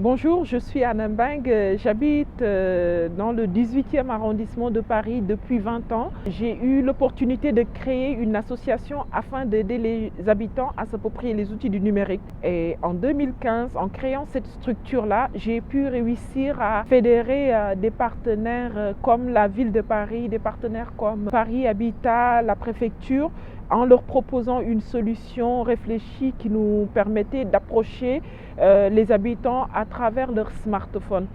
Bonjour, je suis Anne Mbeng, j'habite dans le 18e arrondissement de Paris depuis 20 ans. J'ai eu l'opportunité de créer une association afin d'aider les habitants à s'approprier les outils du numérique. Et en 2015, en créant cette structure-là, j'ai pu réussir à fédérer des partenaires comme la ville de Paris, des partenaires comme Paris Habitat, la préfecture, en leur proposant une solution réfléchie qui nous permettait d'approcher les habitants à travers leur smartphone.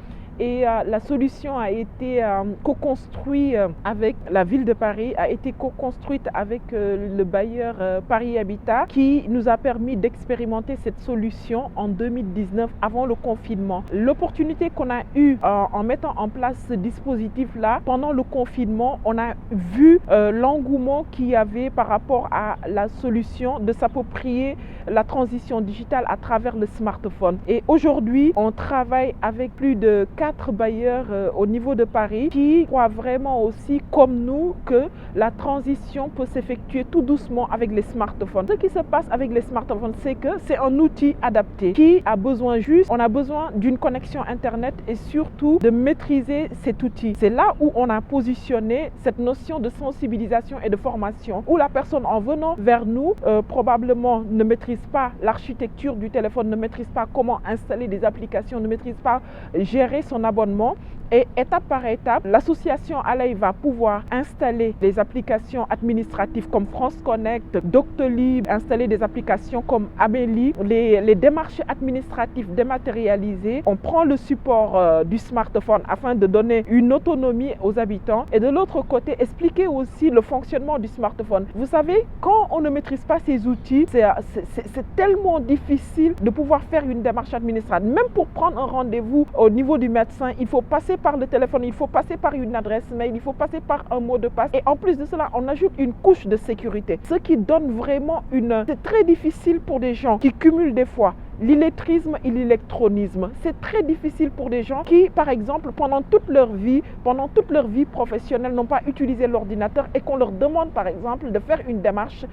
Et la solution a été co-construite avec la ville de Paris, a été co-construite avec le bailleur Paris Habitat, qui nous a permis d'expérimenter cette solution en 2019 avant le confinement. L'opportunité qu'on a eue en mettant en place ce dispositif-là, pendant le confinement, on a vu l'engouement qu'il y avait par rapport à la solution de s'approprier la transition digitale à travers le smartphone. Et aujourd'hui, on travaille avec plus de 4 bailleurs au niveau de Paris qui croient vraiment aussi, comme nous, que la transition peut s'effectuer tout doucement avec les smartphones. Ce qui se passe avec les smartphones, c'est que c'est un outil adapté qui a besoin juste, on a besoin d'une connexion Internet et surtout de maîtriser cet outil. C'est là où on a positionné cette notion de sensibilisation et de formation, où la personne en venant vers nous, probablement ne maîtrise pas l'architecture du téléphone, ne maîtrise pas comment installer des applications, ne maîtrise pas gérer son abonnement. Et étape par étape, l'association Alay va pouvoir installer des applications administratives comme France Connect, Doctolib, installer des applications comme Amélie, les démarches administratives dématérialisées. On prend le support du smartphone afin de donner une autonomie aux habitants et de l'autre côté, expliquer aussi le fonctionnement du smartphone. Vous savez, quand on ne maîtrise pas ces outils, c'est tellement difficile de pouvoir faire une démarche administrative. Même pour prendre un rendez-vous au niveau du médecin, il faut passer par le téléphone, il faut passer par une adresse mail, il faut passer par un mot de passe. Et en plus de cela, on ajoute une couche de sécurité. Ce qui donne vraiment C'est très difficile pour des gens qui cumulent des fois l'illettrisme et l'électronisme. C'est très difficile pour des gens qui, par exemple, pendant toute leur vie professionnelle, n'ont pas utilisé l'ordinateur et qu'on leur demande, par exemple, de faire une démarche,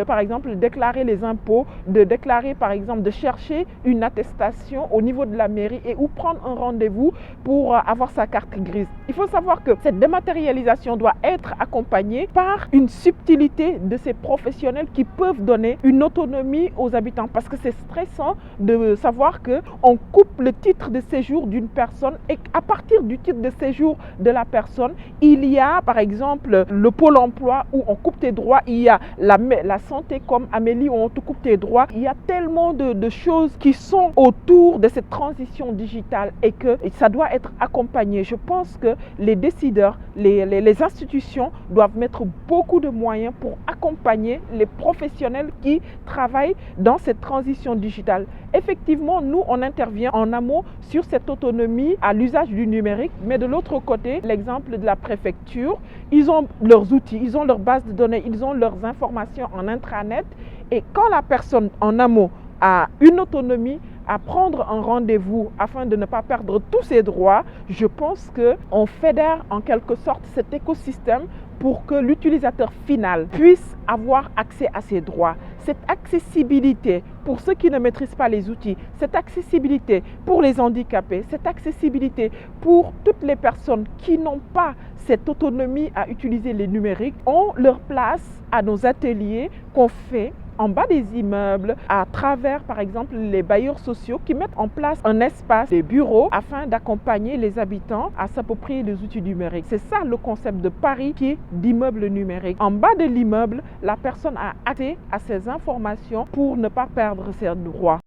par exemple, déclarer les impôts, de déclarer, par exemple, de chercher une attestation au niveau de la mairie ou prendre un rendez-vous pour avoir sa carte grise. Il faut savoir que cette dématérialisation doit être accompagnée par une subtilité de ces professionnels qui peuvent donner une autonomie aux habitants, parce que c'est stressant de savoir qu'on coupe le titre de séjour d'une personne et à partir du titre de séjour de la personne, il y a par exemple le pôle emploi où on coupe tes droits, il y a la santé comme Amélie où on te coupe tes droits. Il y a tellement de choses qui sont autour de cette transition digitale et que ça doit être accompagné. Je pense que les décideurs, les institutions doivent mettre beaucoup de moyens pour accompagner les professionnels qui travaillent dans cette transition digitale. Effectivement, nous, on intervient en amont sur cette autonomie à l'usage du numérique, mais de l'autre côté, l'exemple de la préfecture, ils ont leurs outils, ils ont leur base de données, ils ont leurs informations en intranet et quand la personne en amont a une autonomie à prendre un rendez-vous afin de ne pas perdre tous ses droits, je pense qu'on fédère en quelque sorte cet écosystème pour que l'utilisateur final puisse avoir accès à ses droits. Cette accessibilité pour ceux qui ne maîtrisent pas les outils, cette accessibilité pour les handicapés, cette accessibilité pour toutes les personnes qui n'ont pas cette autonomie à utiliser les numériques, ont leur place à nos ateliers qu'on fait en bas des immeubles, à travers par exemple les bailleurs sociaux qui mettent en place un espace, des bureaux, afin d'accompagner les habitants à s'approprier les outils numériques. C'est ça le concept de Paris qui est d'immeuble numérique. En bas de l'immeuble, la personne a accès à ces informations pour ne pas perdre ses droits.